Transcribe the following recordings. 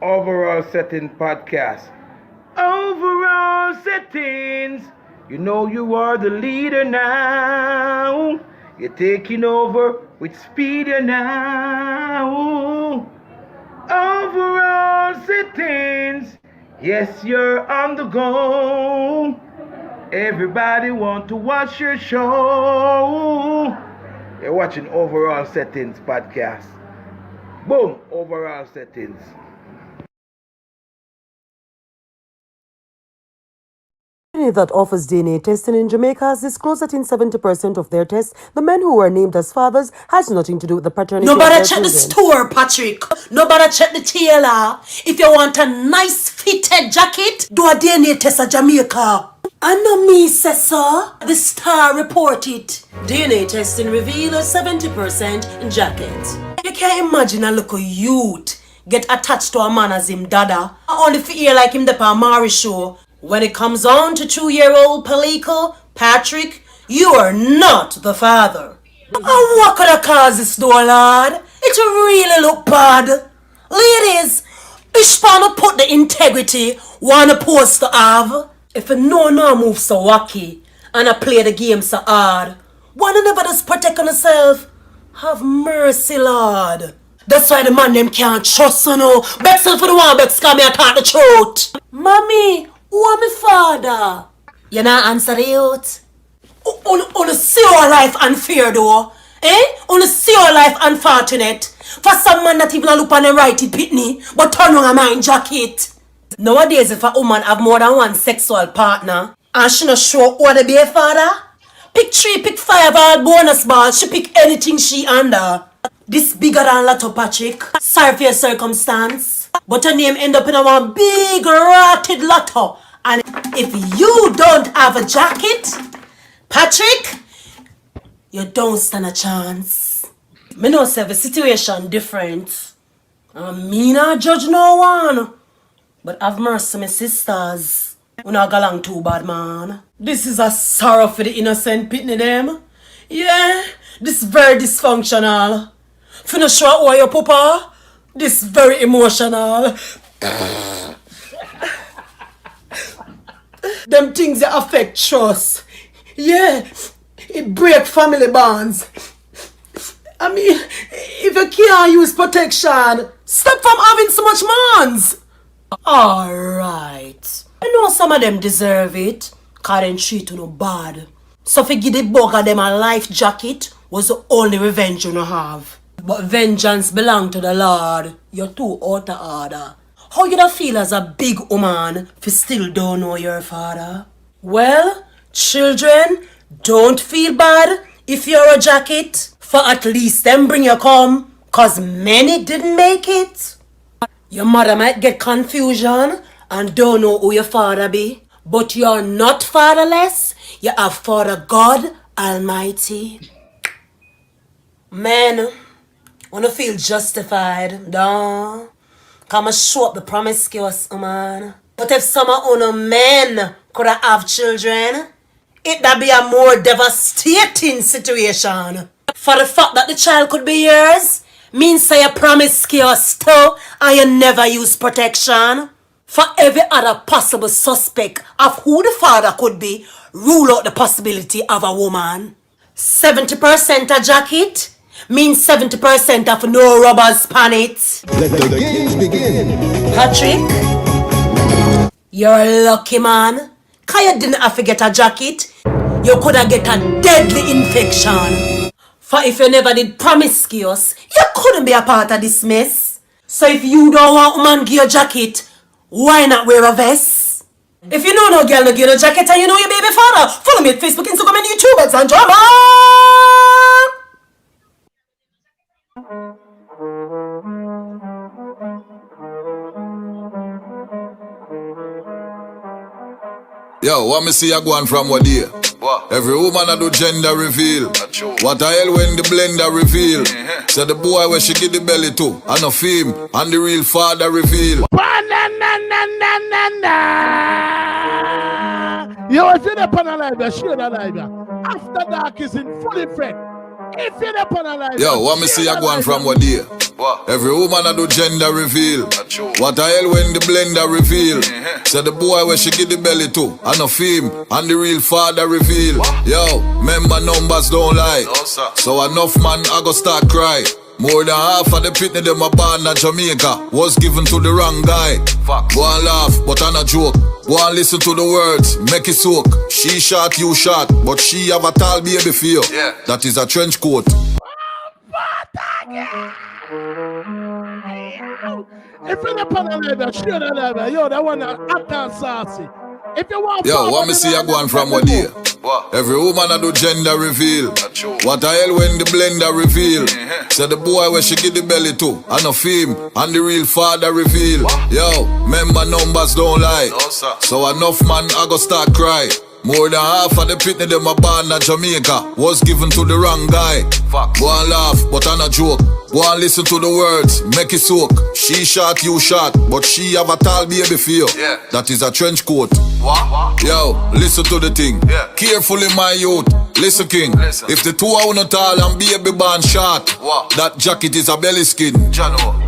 Overall Setting Podcast. Overall Settings. You know you are the leader now. You're taking over with speed now. Overall Settings. Yes, you're on the go. Everybody want to watch your show. You're watching Overall Settings Podcast. Boom, Overall Settings. That offers DNA testing in Jamaica has disclosed that in 70% of their tests, the men who were named as fathers has nothing to do with the paternity of their Nobody check children. the store, Patrick. Nobody check the tailor. If you want a nice fitted jacket, do a DNA test at Jamaica. I know me, say so. The Star reported. DNA testing revealed a 70% jacket. You can't imagine a little youth get attached to a man as him dada. Only feel like him the Palmari show. When it comes on to 2-year-old Palico, Patrick, you are not the father. And what could have caused this though, lad? It really look bad. Ladies, Ishpana put the integrity one supposed to have. If a no move so wacky and I play the game so hard, one never does protect on herself. Have mercy, Lord. That's why the man them can't trust you know. Bexel for the one Bex come me attack the truth. Mommy, who am my father? You not answer the youth. On see your life unfair though. On see your life unfortunate. For some man that even look on the right pitney, but turn on a mind jacket. Nowadays, if a woman have more than one sexual partner, and she not sure who to be a father, pick 3, pick 5 all bonus balls, she pick anything she under. This bigger than Lotto Patrick. Sorry for your circumstance, but her name end up in a one big rotted lotto. And if you don't have a jacket, Patrick, you don't stand a chance. Me know say the situation different. Me not judge no one. But have mercy, my sisters. We not go along too bad, man. This is a sorrow for the innocent pitney them. Yeah, this very dysfunctional. If you not sure who your papa, this very emotional. Them things that affect trust. Yeah, it break family bonds. I mean, if you can't use protection, stop from having so much mons. Alright. I know some of them deserve it, cause they treat you no bad. So if you give the bug of them a life jacket, was the only revenge you no have. But vengeance belong to the Lord. You're too out of order. How you da feel as a big woman if you still don't know your father? Well, children, don't feel bad if you're a jacket. For at least them bring you come, cause many didn't make it. Your mother might get confusion and don't know who your father be. But you're not fatherless. You have Father God Almighty. Men, wanna feel justified, duh. Come and show up the promiscuous man. But if some of you men could have children, it'd be a more devastating situation. For the fact that the child could be yours, means say you promiscuous too and you never use protection. For every other possible suspect of who the father could be, rule out the possibility of a woman. 70% a jacket means 70% of no rubbers pan it. Let the games begin. Patrick, you're a lucky man. Cause you didn't have to get a jacket, you could have get a deadly infection. For if you never did promiscuous, you couldn't be a part of this mess. So if you don't want woman give you a jacket, why not wear a vest? If you know no girl no give you a jacket and you know your baby father, follow me at Facebook, Instagram and YouTube, it's and drama. Yo, what me see you going from what day? What? Every woman a do gender reveal. What the hell when the blender reveal? So the boy where she give the belly to, and a fame, and the real father reveal. You was in the panel live, share the live. After Dark is in full effect. If you're up on a live, Yo, what me see you going from what day? Every woman a do gender reveal. What the hell when the blender reveal? Say the boy where she get the belly to, and no fame, and the real father reveal. Yo, member numbers don't lie. So enough man I go start cry. More than half of the pitney them a born in Jamaica was given to the wrong guy. Go and laugh, but I'm a joke. Go and listen to the words, make it soak. She shot, you shot, but she have a tall baby for you. That is a trench coat. If you're up on a live, share the live. Yo, that one hot and saucy. If you want, yo, what me see you going from what day? Every woman a do gender reveal. What the hell when the blender reveal? Say the boy where she get the belly to, and no fame, and the real father reveal. Yo, member numbers don't lie. So enough man I go start cry. More than half of the pitney them a born in Jamaica was given to the wrong guy. Go and laugh, but I'm a joke. Go and listen to the words, make it soak. She shot, you shot, but she have a tall baby for you. That is a trench coat. Yo, listen to the thing. Carefully my youth, listen king. If the two are not tall and baby born short, that jacket is a belly skin.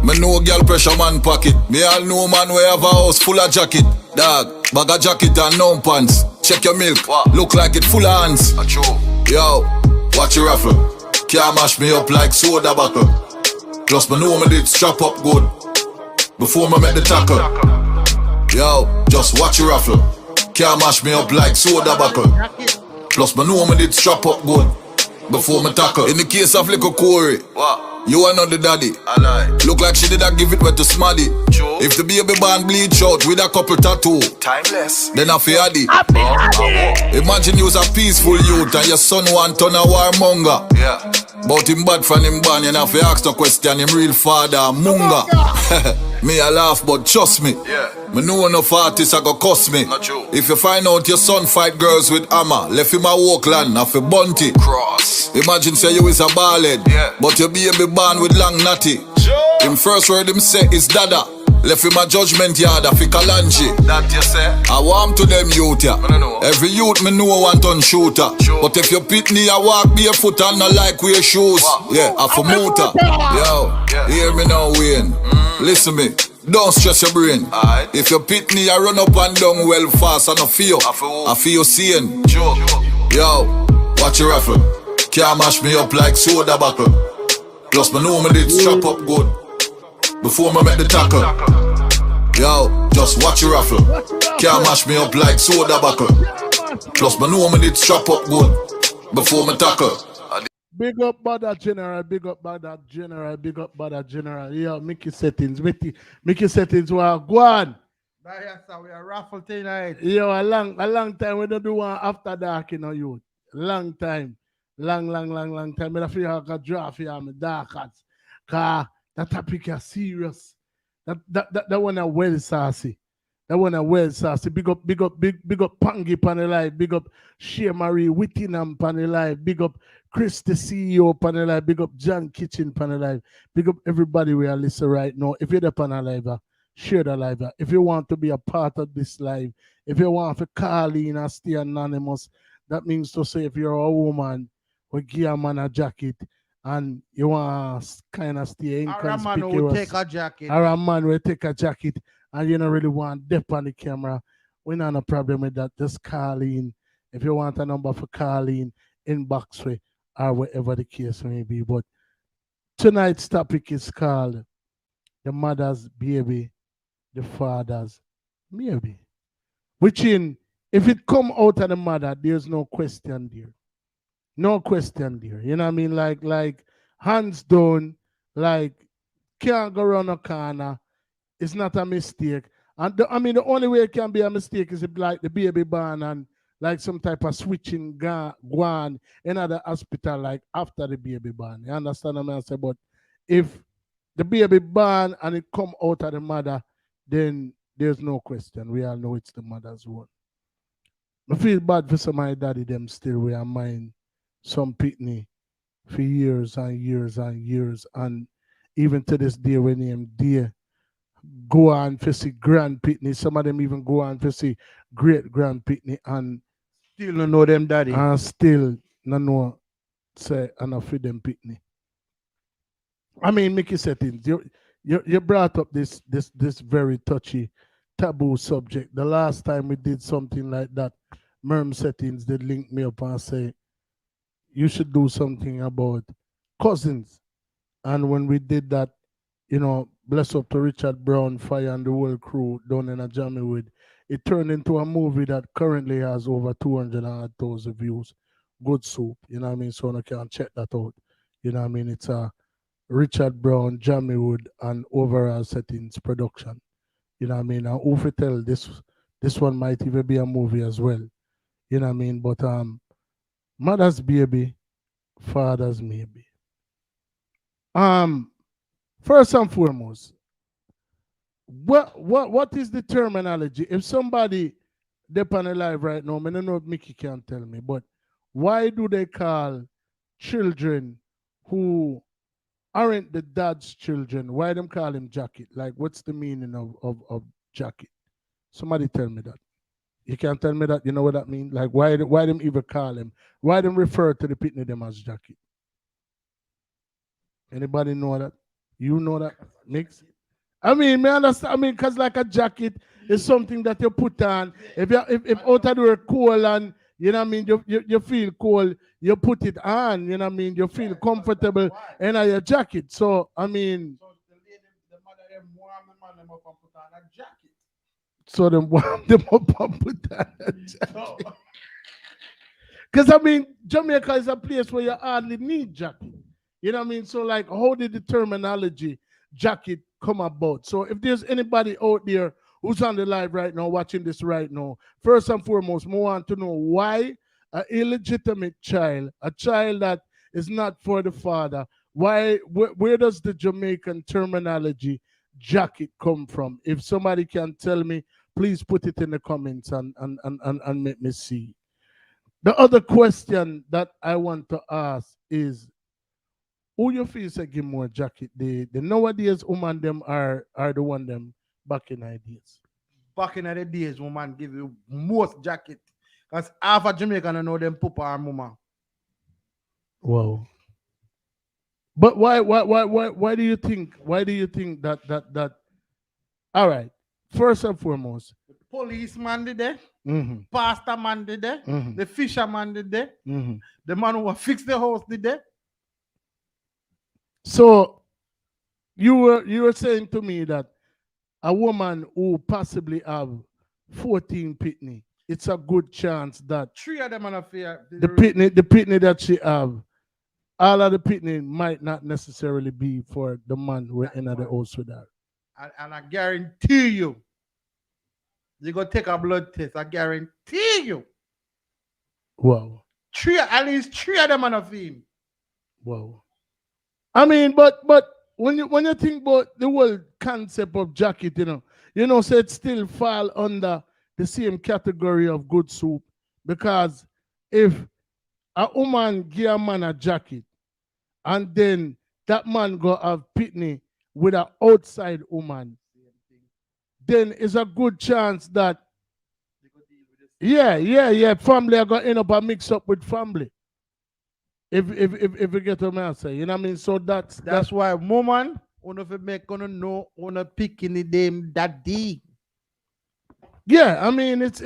Me know girl pressure man pocket. Me all know man we have a house full of jacket. Dog, bag of jacket and no pants. Check your milk, look like it full of hands. Yo, watch your raffle. Can't mash me up like soda buckle. Plus me know me did strap up good before me make the tackle. Yo, just watch your raffle. Can't mash me up like soda buckle. Plus me know me did strap up good before me tackle. In the case of little Corey, you are not the daddy. Look like she did not give it wet to Smaddy. If the baby born bleach out with a couple tattoo, timeless, then I feel addy. Imagine you was a peaceful youth and your son want turn a warmonger. But him bad from him born, you have to ask the question, him real father, Munga. Me I laugh, but trust me. Me know enough artists a go cost me. If you find out your son fight girls with hammer, left him a walk land, a fi bunty. Cross. Imagine say you is a ballhead, but your baby born with long natty. Him first word him say is dada. Left him a judgment yard, a fi kalanji. That you say? I want to them youth ya. Every youth me know want on shooter. But if you pitney a walk barefoot and not like wear shoes, a for motor. Yo, hear me now Wayne. Listen me. Don't stress your brain. If you pitney a run up and down well fast and I feel you seeing. Yo, watch your raffle. Can't mash me up like soda buckle. Plus me know me did strap up good before me make the tackle. Yo, just watch your raffle. Can't mash me up like soda buckle. Plus me know me did strap up good before me tackle. Big up Bada General, big up Bada General, big up Bada General. Yeah, Mickey settings, Mickey settings were go on. Yes, sir, we are raffle tonight. Yo, a long time we don't do one after dark, you know, youth. Long time. Long time. I feel like I draft here my dark hats. Cause that topic is serious. That one a well saucy. That one a well saucy. Big up Pangy pan the live. Big up Shea Marie Whittingham pan the live. Big up Chris the CEO pan the live. Big up John Kitchen pan the live. Big up everybody we are listening right now. If you're the pan the live, share the live. If you want to be a part of this live, if you want to call in and stay anonymous, that means to say if you're a woman, we give a man a jacket and you want to kind of stay inconspicuous. Or a man will take a jacket. Or a man will take a jacket and you don't really want depth on the camera. We not have a problem with that. Just call in. If you want a number for call in, inbox way or whatever the case may be. But tonight's topic is called the mother's baby, the father's maybe. Which in, if it come out of the mother, there's no question there. No question there. You know what I mean? Like hands down, like can't go around a corner. It's not a mistake. And the only way it can be a mistake is if like the baby born and like some type of switching gone in the hospital like after the baby born. You understand what I say? But if the baby born and it come out of the mother, then there's no question. We all know it's the mother's one. I feel bad for some of my daddy them still we are mine some pitney for years and years and years. And even to this day when him dear go on to see grand pitney. Some of them even go on to see great grand pitney and still don't know them daddy. And still no know say enough for them pitney. I mean, Mickey Settings, you brought up this very touchy, taboo subject. The last time we did something like that, Merm Settings did link me up and say you should do something about cousins. And when we did that, bless up to Richard Brown, Fire and the whole crew down in a jammy with, it turned into a movie that currently has over 200,000 views. Good soup, you know what I mean? So I can check that out. You know what I mean? It's a Richard Brown, Jamie Wood, and Overall Settings production. You know what I mean? And who tell this one might even be a movie as well. You know what I mean? But mother's baby, father's maybe. First and foremost, what is the terminology? If somebody depend alive right now, I don't know if Mickey can tell me, but why do they call children who aren't the dad's children, why them call him jacket? Like, what's the meaning of jacket? Somebody tell me that. You can't tell me that. You know what that means? Like, why them even call him? Why them refer to the pitney them as jacket? Anybody know that? You know that? Mix? I mean, me understand. I mean, because like a jacket is something that you put on. If out of the cold and, you know what I mean, you feel cold, you put it on, you know what I mean, you feel comfortable in your jacket. So, I mean. So the mother them warm the man them up and put on a jacket. So them warm them up and put on a jacket. Because, I mean, Jamaica is a place where you hardly need jacket. You know what I mean? So, like, how did the terminology jacket come about? So, if there's anybody out there who's on the live right now, watching this right now, first and foremost, I want to know why an illegitimate child, a child that is not for the father, where does the Jamaican terminology jacket come from? If somebody can tell me, please put it in the comments and make me see. The other question that I want to ask is, who you feel say give more jacket? The nowadays woman them are the one them back in the days. Back in the days, woman give you most jacket. Because half of Jamaican know them papa and mama. Wow. But why do you think that all right, first and foremost, the policeman did there, mm-hmm. pastor man did there, Mm-hmm. the fisherman did there, Mm-hmm. the man who fixed the house did there. So you were saying to me that a woman who possibly have 14 pitney, it's a good chance that 3 of them on a fair. the pitney that she have, all of the pitney might not necessarily be for the man who in the house with her. And I guarantee you, you go take a blood test. I guarantee you. Wow. At least 3 of them on a film. Wow. I mean, but when you think about the whole concept of jacket, so it still fall under the same category of good soup. Because if a woman give a man a jacket and then that man go have pitney with an outside woman, then it's a good chance that family are gonna end up a mix up with family. If you get what I say, you know what I mean? So that's why woman wanna make gonna know wanna pick in the name that day. Yeah, I mean it's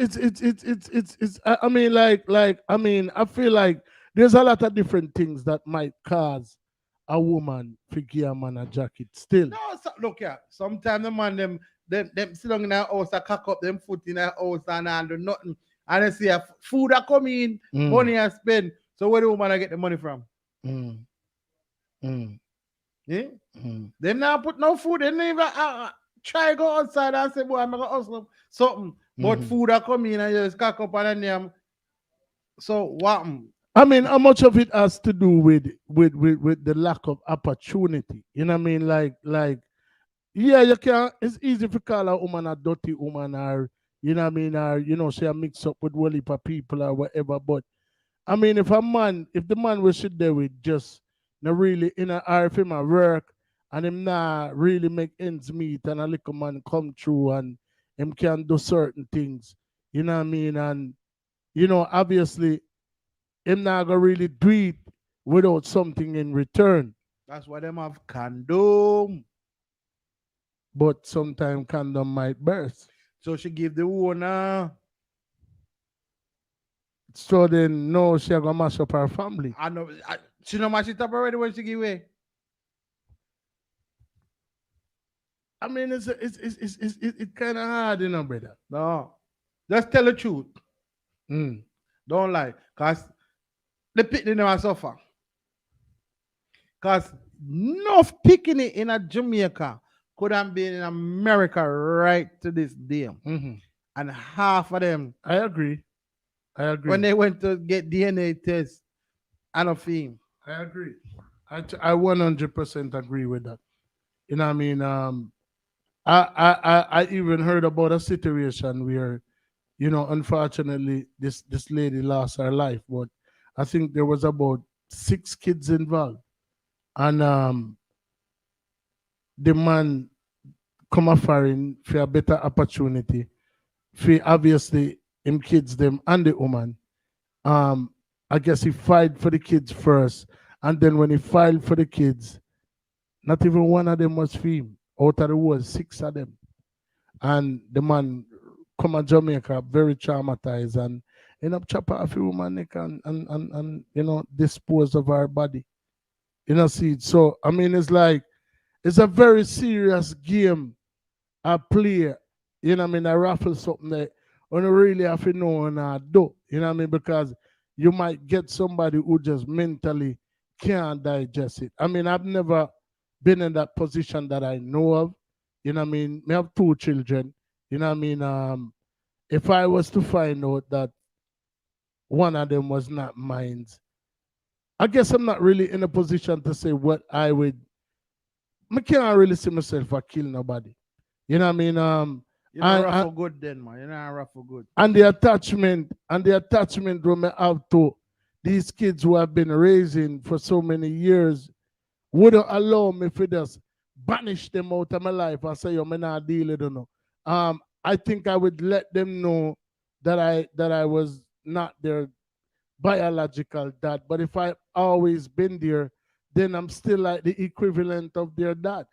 I mean I feel like there's a lot of different things that might cause a woman to give a man a jacket still. No, look here. Sometimes the man them sit down in their house and cock up them foot in their house and do nothing. And they see a food that come in, money I spend. So where the woman I get the money from? Yeah? They now put no food. They never try go outside and say, boy, I'm going to hustle something. But food that come in and you just cock up and then so what? I mean, how much of it has to do with the lack of opportunity? You know what I mean? Like, yeah, you can. It's easy to call a woman a dirty woman, or you know what I mean, or say a mix up with whole heap of people or whatever. But I mean, if the man will sit there with just not really or if him at work and him not really make ends meet and a little man come through and him can do certain things, you know what I mean, and obviously him not gonna really do it without something in return. That's why them have condom. But sometimes condom might burst. So she give the owner. So then no, she gonna mash up her family. I know. She know mash it up already when she give away. I mean, it's kind of hard, brother. No. Just tell the truth. Mm. Don't lie. Because the picnic never suffer. Because enough picnic in a Jamaica could have been in America right to this day. Mhm. And half of them, I agree. when they went to get DNA tests, I don't feel. I agree. I 100% agree with that. You know what I mean? I even heard about a situation where, unfortunately, this lady lost her life, but I think there was about 6 kids involved, and the man come offering for a better opportunity, for obviously him kids them and the woman. I guess he filed for the kids first, and then when he filed for the kids, not even one of them was for him. Out of the was 6 of them. And the man come to Jamaica very traumatized and end up chop off a woman neck and dispose of her body. See. So I mean it's like it's a very serious game a play. I raffle something that you don't really have to know and do. Because you might get somebody who just mentally can't digest it. I've never been in that position that I know of. I have 2 children. If I was to find out that one of them was not mine, I guess I'm not really in a position to say what I would. I can't really see myself for kill nobody. You know what I mean? You're not rough for good then, man. You're not rough for good. And the attachment we may have to these kids who have been raising for so many years wouldn't allow me to just banish them out of my life and say, yo, me not deal with them. I think I would let them know that I was not their biological dad. But if I always been there, then I'm still like the equivalent of their dad.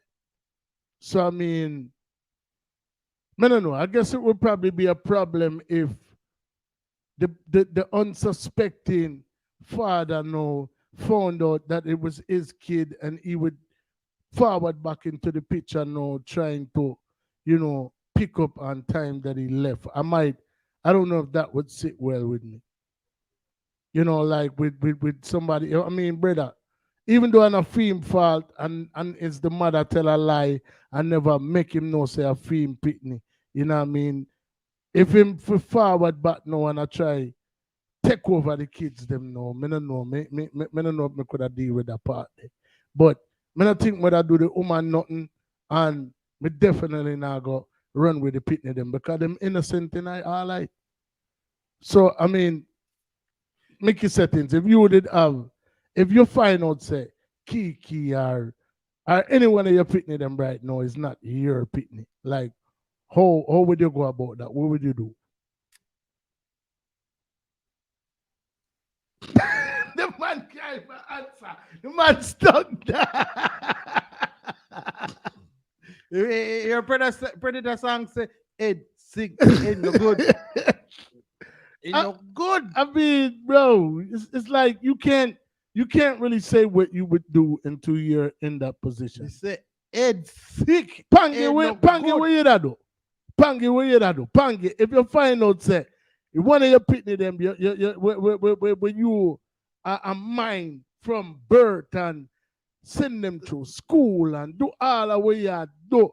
So I mean, I don't know. I guess it would probably be a problem if the unsuspecting father found out that it was his kid and he would forward back into the picture trying to, pick up on time that he left. I don't know if that would sit well with me. Like with somebody, brother, even though I'm a film fault and it's the mother tell a lie and never make him know say a film pitney. You know what I mean? If him forward back now and I try take over the kids them now, me don't know. Me don't know if me could have deal with that part there. But me don't think whether do the woman nothing and me definitely not go run with the pitney them because them innocent in all right. So I mean, make your settings. If you find out say Kiki or any one of your pitney them right now is not your pitney, like how would you go about that? What would you do? The man can't even answer. The man stuck there. Your predator song say, Ed sick, Ed no good. Ed no good. I mean, bro, it's like you can't really say what you would do until you're in that position. You say Ed sick. Pangy, where you that do? Pangy, where you that do? Pangy, if you find out say one of your pitney them, when you are a mind from birth and send them through school and do all the way you do,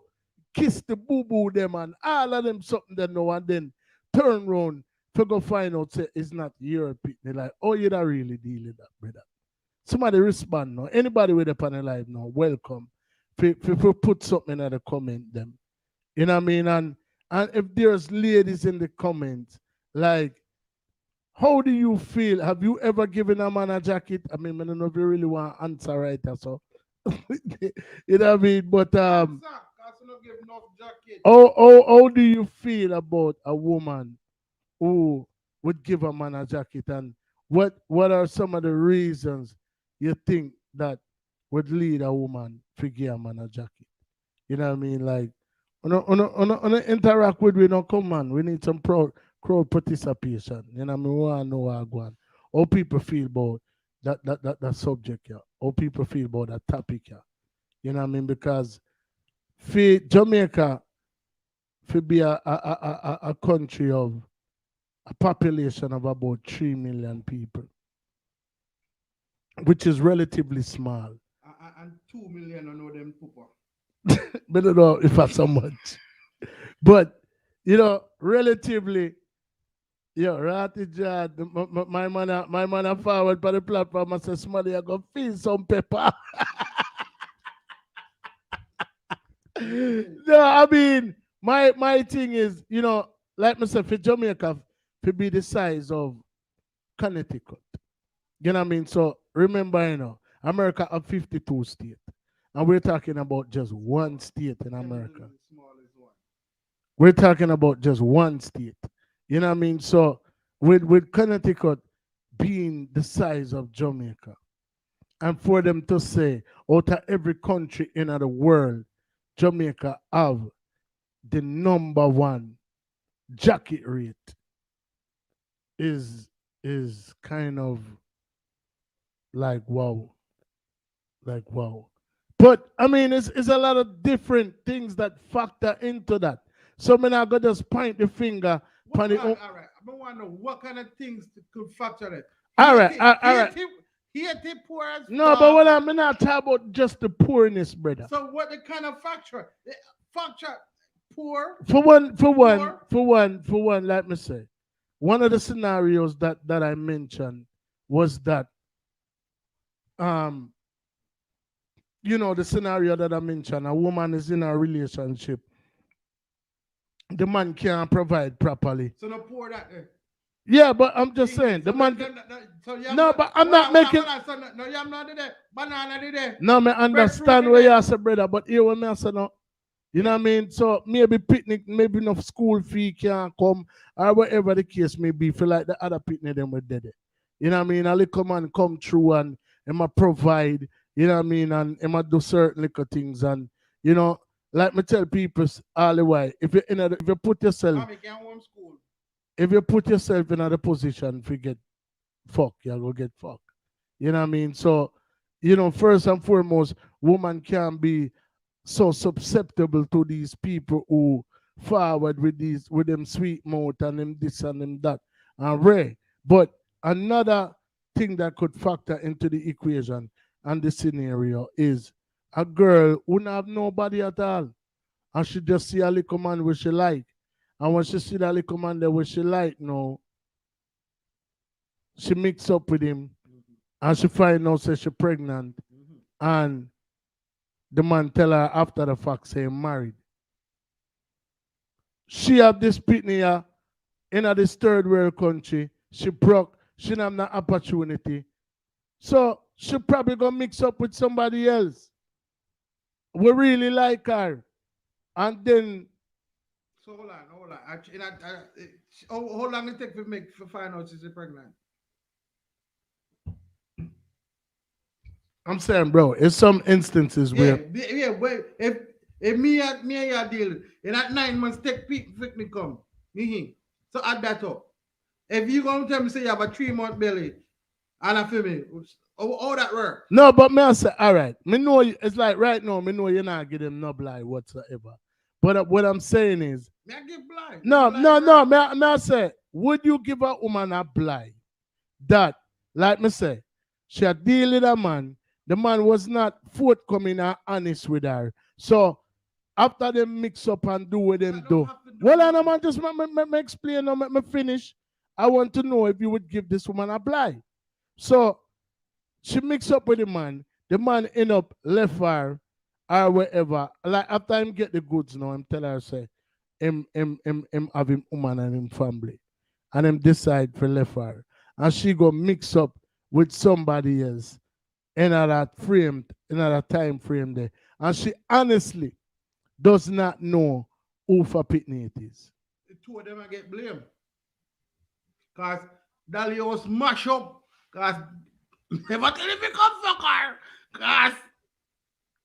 kiss the boo-boo them and all of them something they know and then turn around to go find out say it's not your pitney. Like, oh, you don't really deal with that, brother. Somebody respond now. Anybody with a panel live now, welcome. If put something in the comment them. You know what I mean? And if there's ladies in the comments, like, how do you feel? Have you ever given a man a jacket? I mean, I don't know if you really want to answer right or so. You know what I mean? But how do you feel about a woman who would give a man a jacket? And what are some of the reasons you think that would lead a woman to give a man a jacket. You know what I mean? Like, on interact with we don't come on. We need some crowd participation. You know what I mean? We want to know what go on. How people feel about that subject here. How people feel about that topic here. You know what I mean? Because for Jamaica, to be a country of a population of about 3 million people, which is relatively small. And 2 million, I know them pooper. But I don't know if that's so much. But, relatively, Ratty Jad, my man forward for the platform and say, somebody I go feel some pepper. No, I mean, my thing is, like myself, for Jamaica, to be the size of Connecticut. You know what I mean? So remember, America have 52 states. And we're talking about just one state in America. We're talking about just one state. You know what I mean? So with Connecticut being the size of Jamaica, and for them to say, out of every country in the world, Jamaica have the number one jacket rate is kind of like wow. Like wow. But I mean it's a lot of different things that factor into that. So I'm not gonna just point the finger. All right. I want to know what kind of things could factor it. All right. Here the poor as No, but what I'm not talking about just the poorness, brother. So what the kind of factor? Factor poor. For one, let me say, one of the scenarios that I mentioned was that the scenario that I mentioned, a woman is in a relationship. The man can't provide properly. So no poor that. Yeah, but I'm just saying the man. No, but I'm not making. No, you have not there. Banana there. No, I understand where you say, brother, but here when I say no, you know what I mean. So maybe picnic, maybe enough school fee can't come, or whatever the case may be. Feel like the other picnic them were dead. You know what I mean? A little man come through and Emma provide. You know what I mean? And Emma do certain little things, and like me tell people all the way, if you put yourself. If you put yourself in a position to get fucked, you're going to get fucked. You know what I mean? So, first and foremost, woman can't be so susceptible to these people who forward with them sweet mouth and them this and them that and rare. But another thing that could factor into the equation and the scenario is a girl who don't have nobody at all. And she just see a little man which she like. And when she see that little man there which she like now, she mix up with him and she find out say she pregnant. And the man tell her after the fact say married. She have this pitney here in this third world country. She broke. She don't have no opportunity. So she probably gonna mix up with somebody else. We really like her. And then so hold on. How long it take for find out she's pregnant? I'm saying, bro, it's some instances where if me and you deal in that 9 months take me come. So add that up. If you gonna tell me say you have a 3-month belly and a female, how that work? No, but me I say, all right. Me know it's like right now, me know you're not getting no blind whatsoever. But what I'm saying is, me I give blind. No. Me I say, would you give a woman a blind that, like me say, she had deal with a man, the man was not forthcoming and honest with her. So after them mix up and do what them do. Well, and man, just me explain or me finish. I want to know if you would give this woman a blind. So she mix up with the man end up left her or wherever. Like after him get the goods now, I'm telling her say him have him woman and him family. And him decide for left her. And she go mix up with somebody else in another time frame there. And she honestly does not know who for pitney it is. The two of them I get blamed. Because Dali was mash up. Because Never tell him you come fuck her. Cause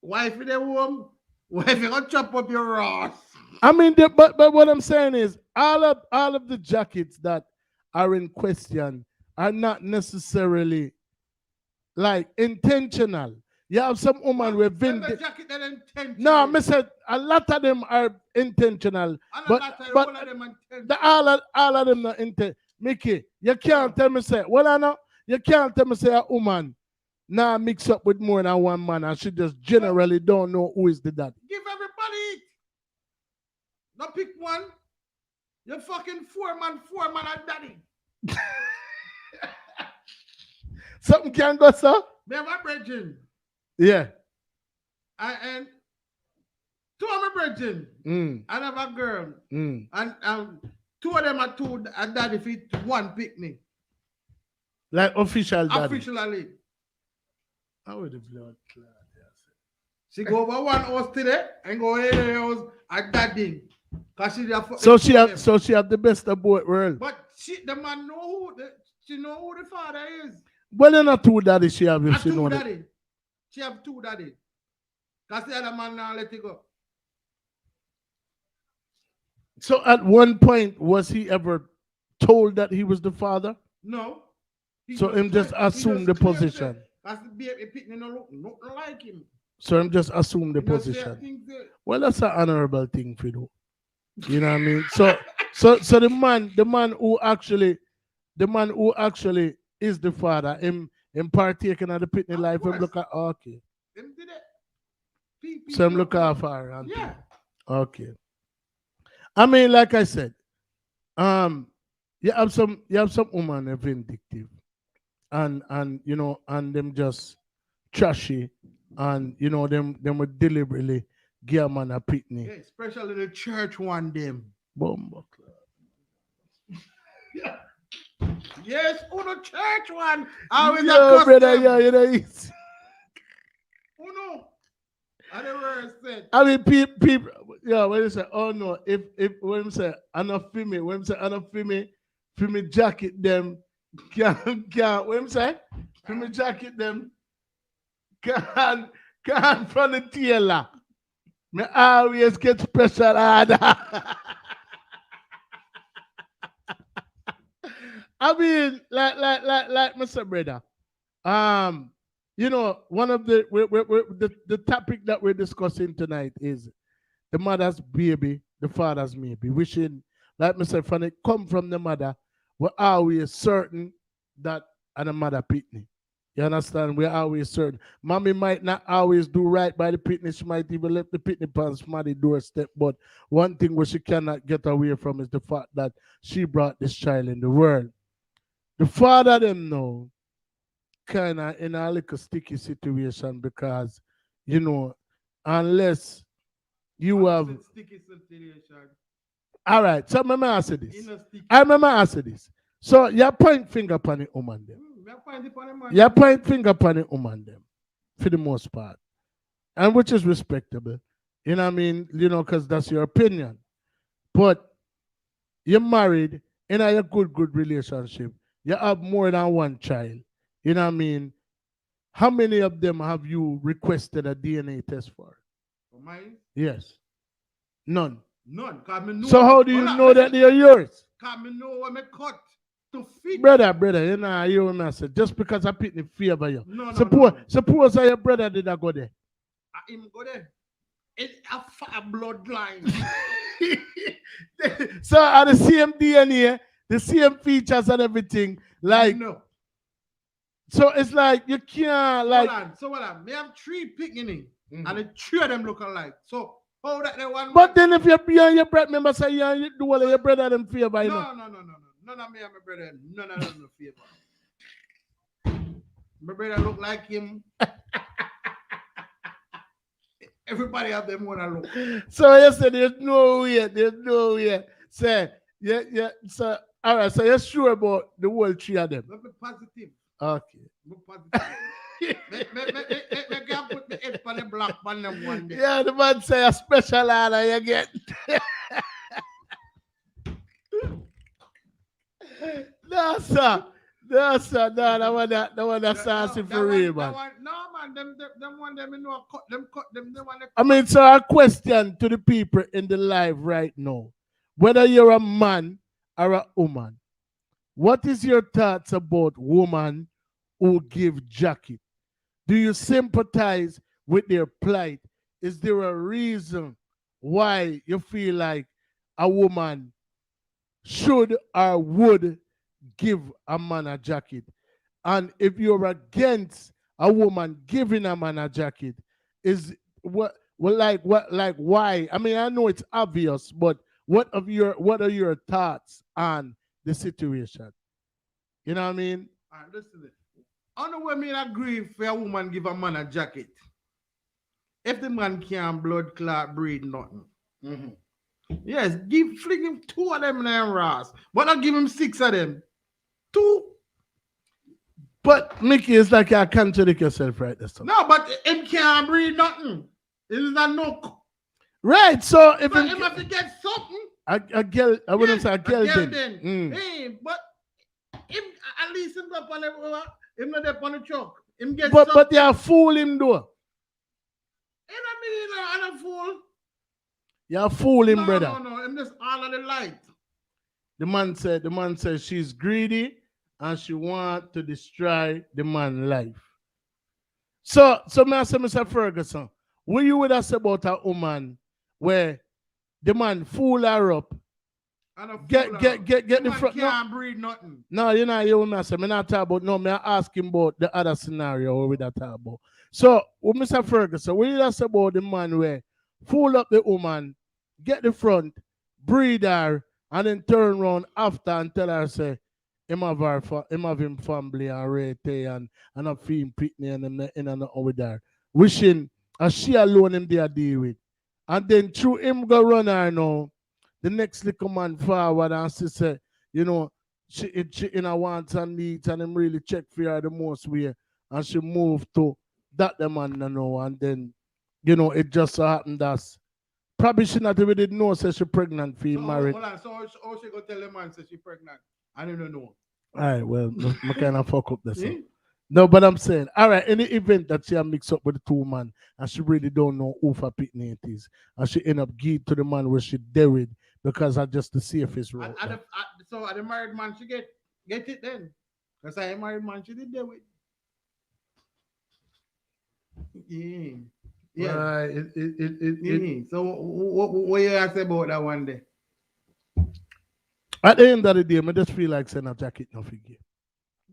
wife in the home, wife you gonna chop up your ass. I mean, but what I'm saying is, all of the jackets that are in question are not necessarily like intentional. You have some woman with The jacket that intentional. No, I said a lot of them are intentional, but all of them intentional. all of them not intentional. Mickey, you can't tell me say, well, I know you can't tell me say a woman now mix up with more than one man and she just generally don't know who is the daddy. Give everybody it. Not pick one. You're fucking four man and daddy. Something can go, sir? Me have a brethren. Yeah. And two of my brethren. I have a girl. And two of them are two a daddy fit one picnic. Like official daddy. Officially. How would the blood clot? She go over one house today and go in the house at daddy. Cause So she have the best of both worlds. But the man know she know who the father is. Well, then not two daddy she have if she know daddy. that. She have two daddy. Cause the other man now let it go. So at one point, was he ever told that he was the father? No. So him just assume the position. Cause the baby picnic no look nothing like him. So him just assume the position. Well, that's an honorable thing for do. You know what I mean? So the man who actually is the father, him partaking of the picnic life, him look at okay. Them did it. So him look after her. Yeah. Okay. I mean, like I said, you have some woman are vindictive, and you know, and them just trashy, and you know them would deliberately give a man a picnic. Yeah, especially the church one them. Bomba. Yeah. Yes, who the church one? Always Yo, brother, you know it's. Who know? I never said. I mean, people, yeah, when you say, oh no, if when you say, enough for me, when you say, enough for me jacket them, when you say, for me jacket them, can from the tailor. Me always get special order. I mean, like Mr. Brother, you know, one of the topic that we're discussing tonight is the mother's baby, the father's maybe. Wishing, like Mr. Funny, come from the mother, we're always certain that and the mother pitney. You understand? We're always certain. Mommy might not always do right by the pitney. She might even let the pitney pants somebody's doorstep. But one thing where she cannot get away from is the fact that she brought this child in the world. The father them know kind of in a little sticky situation because, you know, unless you have sticky situation. All right, so remember I said this. I remember I said this. So you point finger upon the woman them. You point finger upon the woman them for the most part. And which is respectable. You know what I mean? You know, because that's your opinion. But you're married in a good relationship. You have more than one child. You know what I mean? How many of them have you requested a DNA test for? For mine? Yes. None. None. So how do you know that they are yours? Because I know when I cut to fit. Brother, you know, you know what I said. Just because I pick the favor you. No. Suppose your brother did not go there. Him go there. It's a fat bloodline. So are the same DNA, the same features and everything. Like no. So it's like you can't like. Hold on. Me have 3 picnic, and the 3 of them look alike. So how that the one? But then if your brother member say you do all of your brother them favor, you know. No. None of me and my brother. None of them no favor. My brother look like him. Everybody have them one look. So you said there's no way. Say yeah. So all right. So you're sure about the whole 3 of them? Be positive. Okay. Be positive. Me can put the head on the block on them one day. Yeah, the man say a special order you get. No, sir. No, sir, no, that one that's saucy for real, man. No, man, them one them you know cut them the one. I mean, so a question to the people in the live right now. Whether you're a man or a woman, what is your thoughts about women who give jacket? Do you sympathize with their plight? Is there a reason why you feel like a woman should or would give a man a jacket? And if you're against a woman giving a man a jacket, is what why? I mean, I know it's obvious, but what are your thoughts on the situation? You know what I mean? All right, listen. I know what I mean. Agree for a woman give a man a jacket. If the man can't blood clot breed nothing. Mm-hmm. Yes, fling him 2 of them in them Ross. But I give him 6 of them. 2. But Mickey, it's like you contradict yourself right this time. No, but him can't breed nothing. It is not no. Right, so if But him have to get something. a girl, I wouldn't say a girl then. Hey, but him at least him go up on the him not up on the truck. Him get but they are fool him though. And I mean, I'm a fool. You're fooling, brother. No, him just all of the light. The man said she's greedy and she want to destroy the man's life. So me say, Mr. Ferguson, what you would have said about a woman where the man fool her up? Get the front. Can't breed nothing. No, you know, you me say, me not talk about, no, me ask him about the other scenario what we that talk about. So, Mr. Ferguson, what you say about the man where fool up the woman, get the front, breed her, and then turn around after and tell her, say, him have him family and rate and a film pitney and him in and out with her. Wishing as she alone him there deal with. And then through him go run her now, the next little man forward and she say, you know, she in a wants and needs and him really check for her the most way. And she moved to that the man know, and then, you know, it just so happened that probably she not even did know say she pregnant for married. Hold on, so how she go tell the man say she pregnant? I don't know. All right, well, I kind of fuck up this. No, but I'm saying, all right, any event that she a mix up with the 2 man and she really don't know who for pitney it is, and she end up give to the man where she dead with because I just the safest route. So at the married man she get it then. Because I married man she did dead with. Yeah. Right. So what you ask about that one day? At the end of the day, I just feel like saying a jacket no forgive.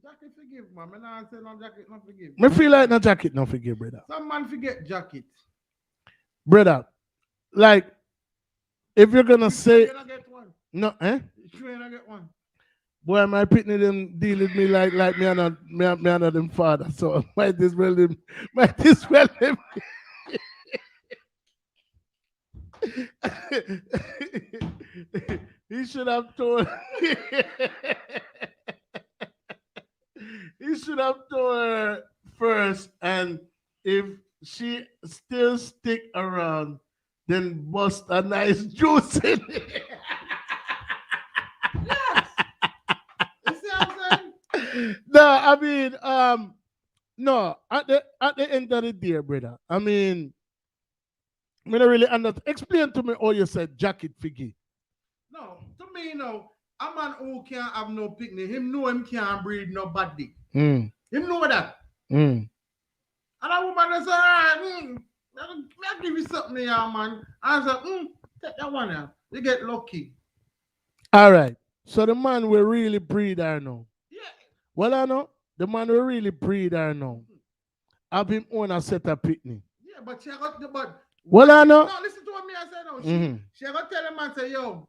Jacket forgive, man. I not say no jacket no forgive. I feel like no jacket no forgive, brother. Some man forget jacket. Brother, like, if you're gonna say you not get one. No, eh? Sure you not get one. Boy, my pitney them deal with me like me and them father. So might as well them. He should have told. He should have told her first, and if she still stick around, then bust a nice juice in it. No, I mean, no. At the end of the day, brother, I mean, I don't really understand. Explain to me how you said jacket figure. No, to me, you know, a man who can't have no picnic, him know him can't breed nobody. Mm. Him know that. Mm. And a woman say, all right, I'll give you something here, man. And I say, take that one here. You get lucky. All right. So the man will really breed her now. Yeah. Well, I know. The man will really breed her now. Have him own a set of picnic. Yeah, but she got the but. Well, I know. No, listen to what me I say now. She got tell the man say, yo,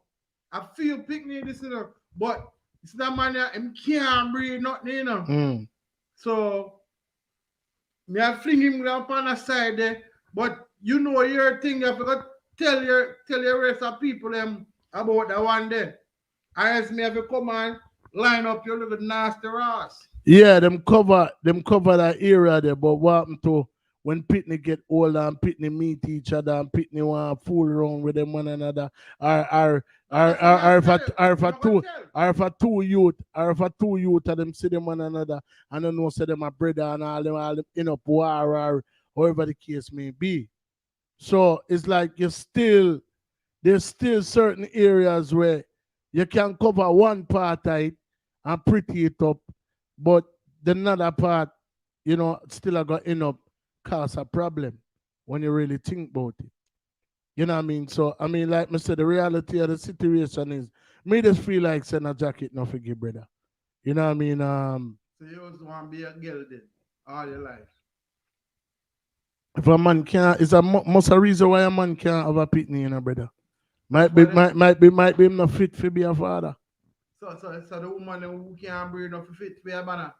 I feel picnic this, you know, but it's that man here, him can't breed nothing, you know. Mm. So me I fling him up on the side there, but you know your thing, you have to tell your rest of people them about that one there. I ask me if you come and line up your little nasty ass. Yeah, them cover that area there, but what happened to when Pitney get older and Pitney meet each other and Pitney want to fool around with them one another, or if a two youth and them see them one another and don't know say them a brother and all them in up war or however the case may be. So it's like there's still certain areas where you can cover one part of it and pretty it up, but the another part, still got end up cause a problem when you really think about it. You know what I mean? So, I mean, like I said, the reality of the situation is, me just feel like send a jacket, not forgive, brother. You know what I mean? So you also want to be a girl then, all your life? If a man can't, it's most a reason why a man can't have a pitney, brother. Might be him not fit to be a father. So the woman who can't breed enough fit to be a banner.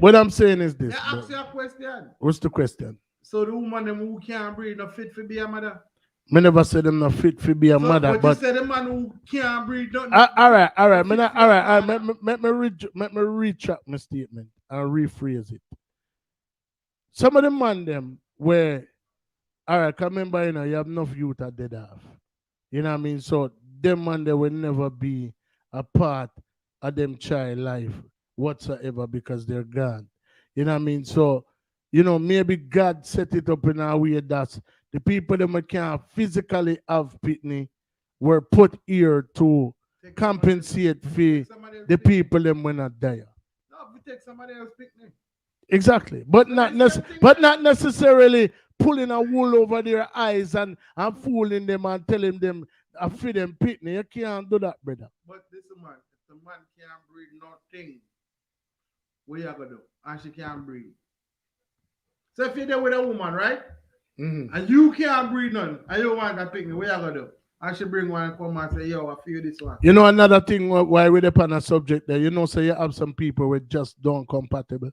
What I'm saying is this. Yeah, ask you a question. What's the question? So the woman who can't breed enough fit to be a mother. Me never said them not fit to be a mother, but you said the man who can't breed. All right. Let me retract my statement and rephrase it. Some of the man them where, all right, remember, you have enough youth that dead off. You know what I mean? So them man they will never be a part of them child life whatsoever because they're gone. You know what I mean? So, maybe God set it up in a way that the people that can't physically have pitney were put here to compensate for the people that when not die. No, we take somebody else pitney. Exactly, but not necessarily pulling a wool over their eyes and fooling them and telling them I feed them pitney. You can't do that, brother. But listen, man, if the man can't breed nothing, what you gonna do? And she can't breed. So if you're there with a woman, right? Mm-hmm. And you can't breed none, and you want that pitney, what you gonna do? And she bring one and come and say, yo, I feel this one. Another thing why we're upon a subject there, so you have some people with just don't compatible.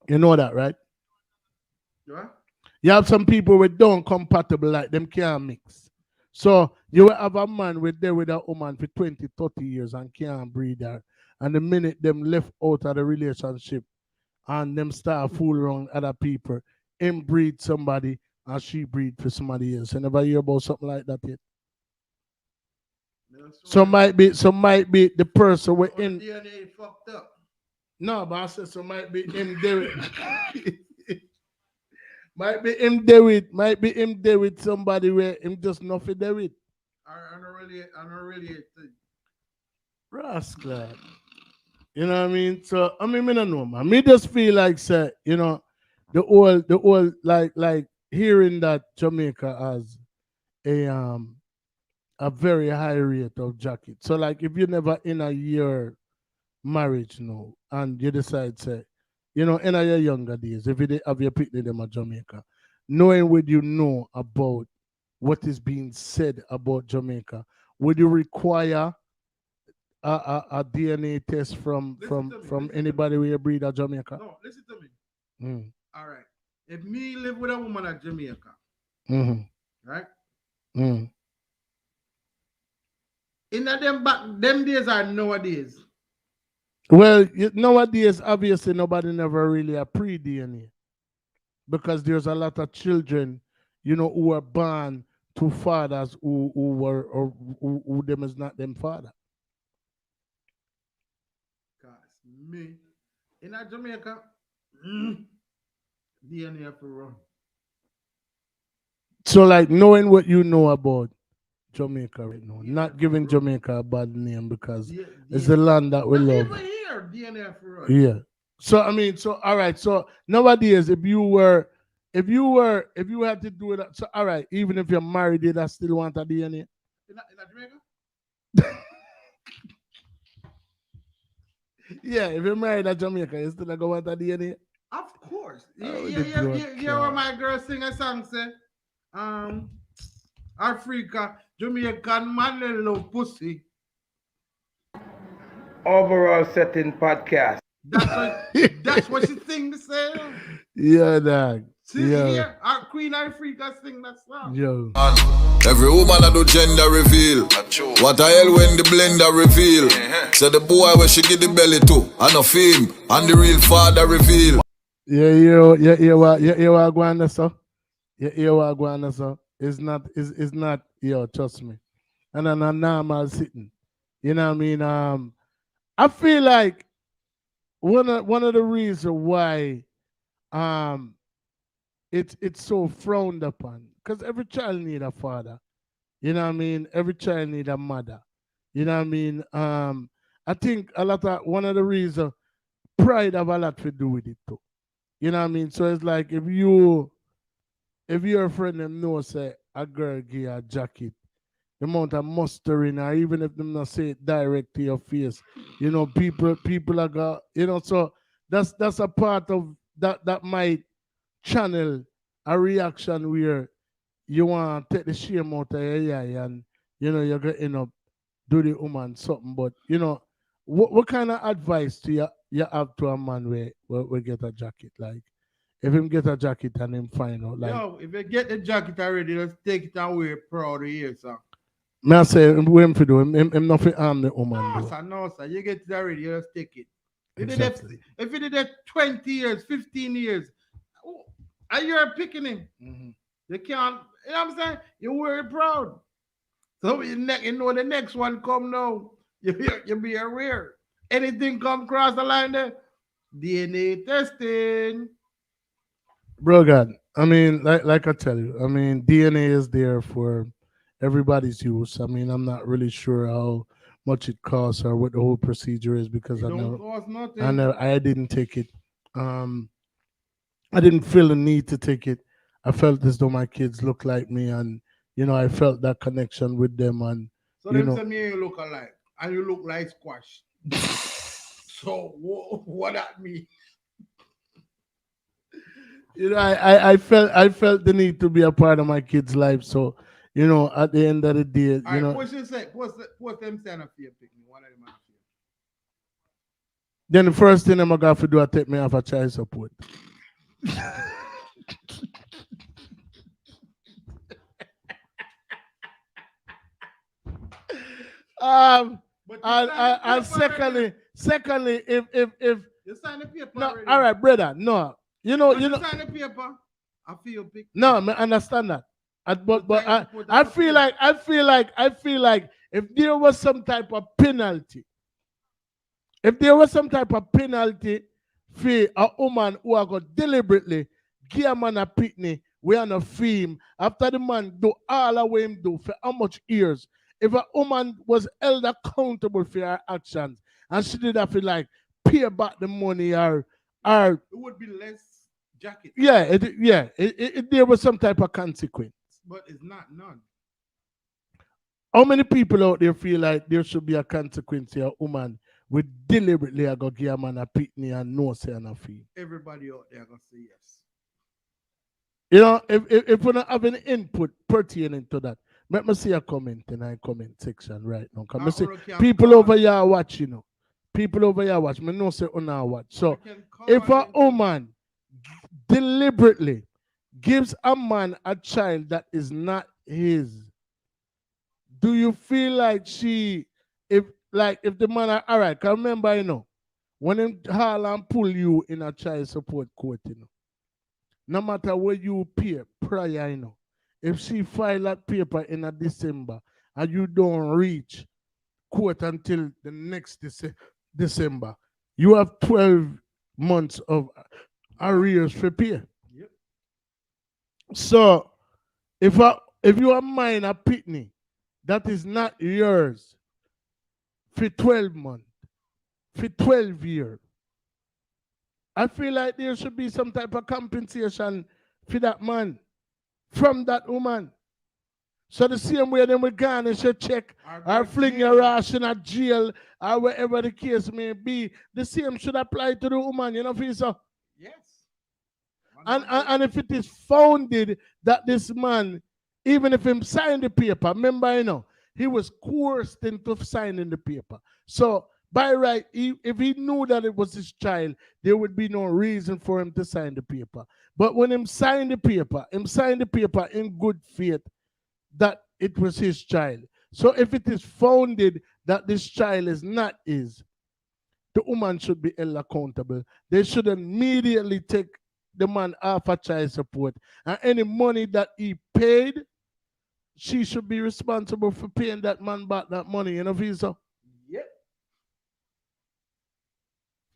You know that, right? Yeah? You have some people with don't compatible, like them can't mix. So you will have a man with a woman for 20, 30 years and can't breed her. And the minute them left out of the relationship and them start fool around other people, him breed somebody and she breed for somebody else. You never hear about something like that yet? So might be the person with him. DNA fucked up. No, but I said so might be him there. Might be him there with somebody where him just nothing there with. I don't really Rascal. You know what I mean? So I don't know, man. Me just feel like say, the old like hearing that Jamaica has a very high rate of jacket. So like if you never in a year marriage now and you decide say, in your younger days, if you have your picnic them at Jamaica, knowing what you know about what is being said about Jamaica, would you require a DNA test from anybody where you breed at Jamaica? No, listen to me. All right. If me live with a woman at Jamaica, right? In them days are nowadays. Well, nowadays, obviously, nobody never really a pre-DNA because there's a lot of children, who are born to fathers who them is not them father. Cause me in a Jamaica, DNA for run. So, like knowing what you know about Jamaica right now, not giving Jamaica a bad name because it's the land that we love. Even here, DNA for run. Yeah. So all right. So nowadays, if you had to do it, so all right, even if you're married, you'd still want a DNA. In a Jamaica? Yeah, if you're married at Jamaica, you still go want a DNA. Of course. Oh, Yeah, what my girl sing a song say, Africa, Jamaican man they love pussy. Overall Setting Podcast. That's what she sing to say. Yeah, dog. See Yeah. here, our Queen Africa sing that song. Yo. Every woman I do gender reveal. What a hell when the blender reveal. Say the boy where she give the belly to, and a fame, and the real father reveal. Yeah, going on, sir. Yeah, going on, sir. It's not, yo, trust me. And I'm a normal sitting. You know what I mean? I feel like one of the reasons why it's so frowned upon, because every child need a father. You know what I mean? Every child need a mother. You know what I mean? I think one of the reasons pride have a lot to do with it too. You know what I mean? So it's like if your friend them know say a girl give a jacket, the amount of mustering, or even if them not say it direct to your face, you know, people are got, you know, so that's a part of that might channel a reaction where you want to take the shame out of your eye and you know you're gonna end up do the woman something. But you know, what kind of advice do you have to a man where get a jacket? Like if him get a jacket and him find out, like, Yo, if you get the jacket already, let's take it and wear proud of you, sir. me I say what him for do, him not for harm the woman. No, sir. You get it already, let's take it. Exactly. If you did that 20 years, 15 years, and you're picking him, you can't, you know what I'm saying? You're very proud. So you know the next one come now, you be aware. Anything come across the line there, DNA testing. Bro, God, I mean, like I tell you, I mean, DNA is there for everybody's use. I mean, I'm not really sure how much it costs or what the whole procedure is because It I don't never, cost nothing. I didn't take it. I didn't feel the need to take it. I felt as though my kids look like me, and you know, I felt that connection with them, and So you them know, say me you look alike, and you look like squash. So what that mean? you know, I felt the need to be a part of my kids' life. So, you know, at the end of the day, All you right, know, what you say? Post them saying a fear pick me. One of them a fear. then the first thing I'm gonna have to do is take me off a child support. But And secondly, if you sign the paper no, already. all right, brother, no, you know, sign the paper. I feel pick. no, I understand that. But time to put I that feel like if there was some type of penalty, for a woman who are going deliberately give a man a pitney, we are not fame after the man do all the way him do for how much years. If a woman was held accountable for her actions and she did have to like pay back the money or It would be less jacket. there was some type of consequence. But it's not none. How many people out there feel like there should be a consequence to a woman with deliberately go give a man a pitney and no say and a fee? Everybody out there gonna say yes. You know, if we don't have any input pertaining to that, let me see a comment in our comment section right now. Come see people over here watch, you know. People over here watch. Me no say on our watch. So if a woman deliberately gives a man a child that is not his, do you feel like if the man all right, can remember, you know, when him haul and pull you in a child support court, you know, no matter where you pay prior, you know, if she file that paper in a December and you don't reach court until the next December, you have 12 months of arrears for pay. Yep. So if you are mine a pitney that is not yours for 12 months, for 12 years, I feel like there should be some type of compensation for that man from that woman. So the same way they will garnish your check or fling your ass in a jail or wherever the case may be, the same should apply to the woman, you know, feel so? Yes. And if it is founded that this man, even if him signed the paper, remember, you know, he was coerced into signing the paper. So by right, if he knew that it was his child, there would be no reason for him to sign the paper. But when him signed the paper in good faith that it was his child. So if it is founded that this child is not his, the woman should be held accountable. They should immediately take the man off of child support. And any money that he paid, she should be responsible for paying that man back that money, you know, Visa? Yep.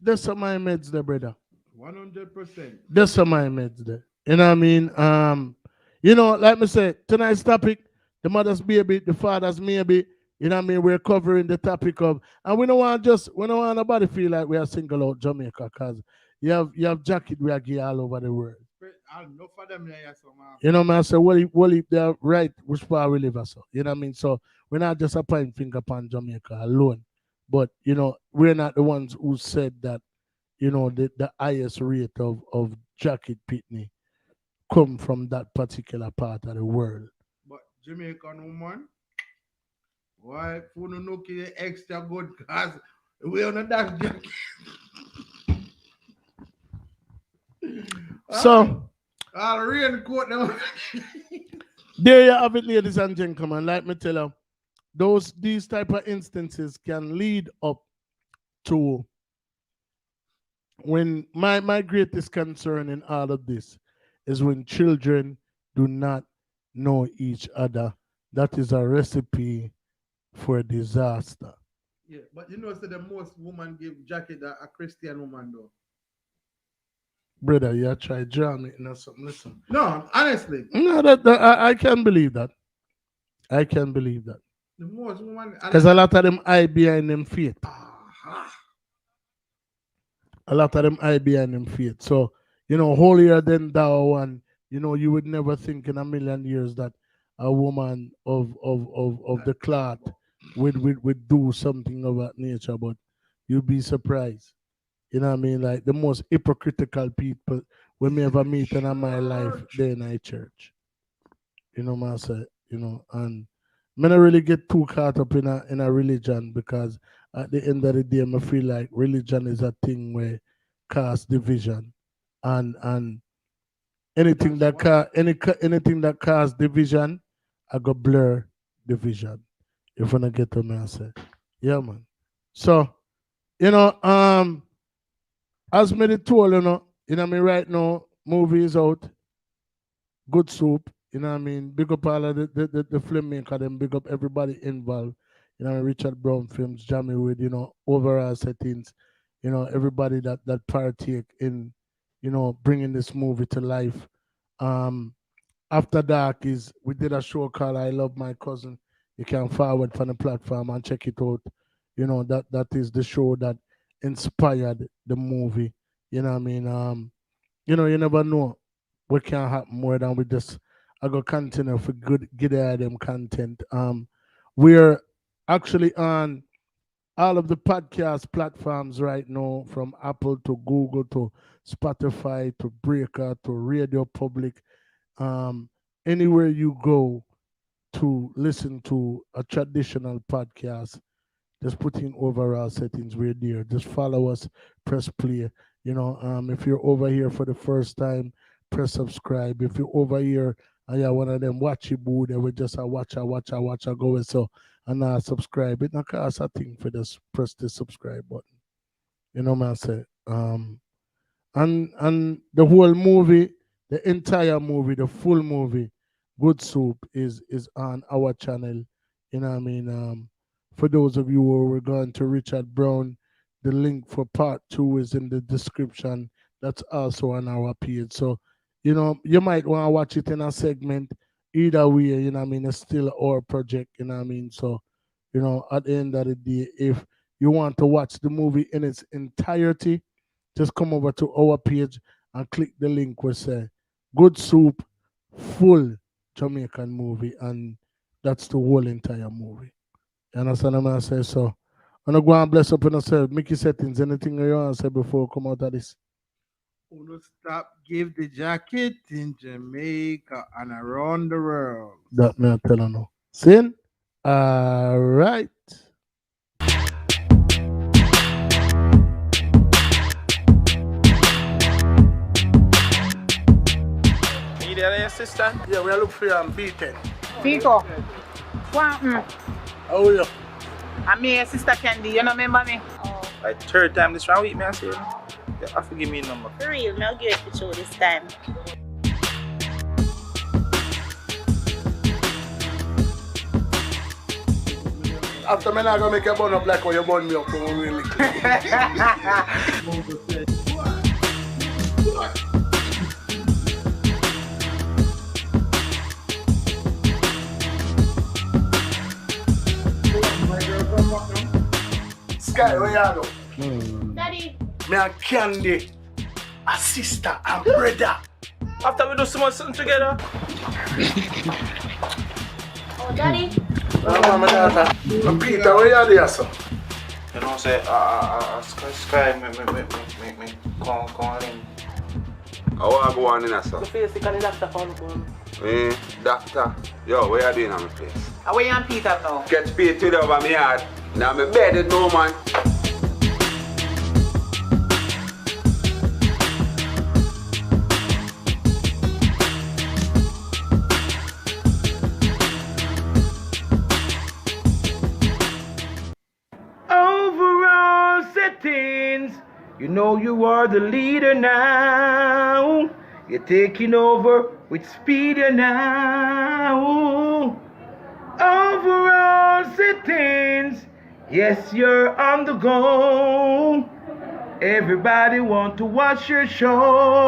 That's some my meds there, brother. 100%. That's some my meds there. You know what I mean? You know, like me say, tonight's topic, the mother's baby, the father's maybe, you know what I mean? We're covering the topic of, and we don't want nobody feel like we are single out Jamaica, because you have jacket we are gay all over the world. You know, man, so what if they're right, which part we live as so. You know what I mean? So we're not just a point finger upon Jamaica alone. But, you know, we're not the ones who said that, you know, the highest rate of jacket pitney come from that particular part of the world. But Jamaican woman, why for no Nokia extra good cause we on a dark jacket. So I'll raincoat them. there you have it, ladies and gentlemen. Like me tell you, these type of instances can lead up to when my greatest concern in all of this is when children do not know each other. That is a recipe for disaster. Yeah, but you know, so the most woman give jacket a Christian woman though. Brother, you try drama or something. Listen. No, honestly. No, I can believe that. I can believe that. The most woman, because a lot of them hide behind them faith. A lot of them hide behind them faith. So, you know, holier than thou, and you know, you would never think in a million years that a woman of the cloth would do something of that nature, but you'd be surprised. You know what I mean? Like the most hypocritical people we may ever meet in my life, they're in a church. You know what I say? You know, and I don't really get too caught up in a religion, because at the end of the day, I feel like religion is a thing where cause division, and anything that cause division, I go blur division. If I get to me, I say, yeah, man. So, you know, as me told, you know what I mean, right now, movie is out, Good Soup, you know what I mean, big up all of the filmmaker, them big up everybody involved, you know, Richard Brown Films, Jamie with, you know, overall settings, you know, everybody that partake in, you know, bringing this movie to life. After Dark we did a show called I Love My Cousin. You can forward from the platform and check it out. You know, that is the show that inspired the movie. You know what I mean? You know, you never know what can happen more than with this. I go continue for good them content. We're actually on all of the podcast platforms right now, from Apple to Google to Spotify to Breaker to Radio Public. Anywhere you go to listen to a traditional podcast, just put in overall settings, we're there. Just follow us, press play. You know, if you're over here for the first time, press subscribe. If you're over here and you're one of them watchy boo, they will just watch go so and subscribe. It not cost a thing for this, press the subscribe button. You know what I say? And the whole movie, the entire movie, the full movie, Good Soup, is on our channel. You know what I mean? For those of you who are going to Richard Brown, the link for part 2 is in the description. That's also on our page. So, you know, you might want to watch it in a segment. Either way, you know what I mean, it's still our project, you know what I mean? So, you know, at the end of the day, if you want to watch the movie in its entirety, just come over to our page and click the link where say Good Soup, full Jamaican movie, and that's the whole entire movie. You understand what I say? So, I'm going to go and bless up in yourself. Mickey settings, anything you want to say before we come out of this? Uno stop give the jacket in Jamaica and around the world. That me I tell you now. Sin? All right. Need any assistance? Yeah, we are looking for you on B10. Pico. What? How are you? I'm me, Sister Candy. You know remember me? Like third time this round week, man, I say. You have to give me a number. For real, I'll give it to you this time. After me, I'm gonna make a bun up like how you bun me up when we really Sky, where you go? Daddy. Me and Candy, a sister and brother. After we do something together. Oh, Daddy. My daughter. Peter, where you there, sir? You know, say, Sky, me, call him. How are you going in, sir? The face the doctor found come. Doctor, yo, where you doing on my place? Where you and Peter now? Catch paid today over my yard. Now my bed is no man. Overall settings, you know you are the leader now. You're taking over with speed now. Overall settings, yes, you're on the go. Everybody want to watch your show.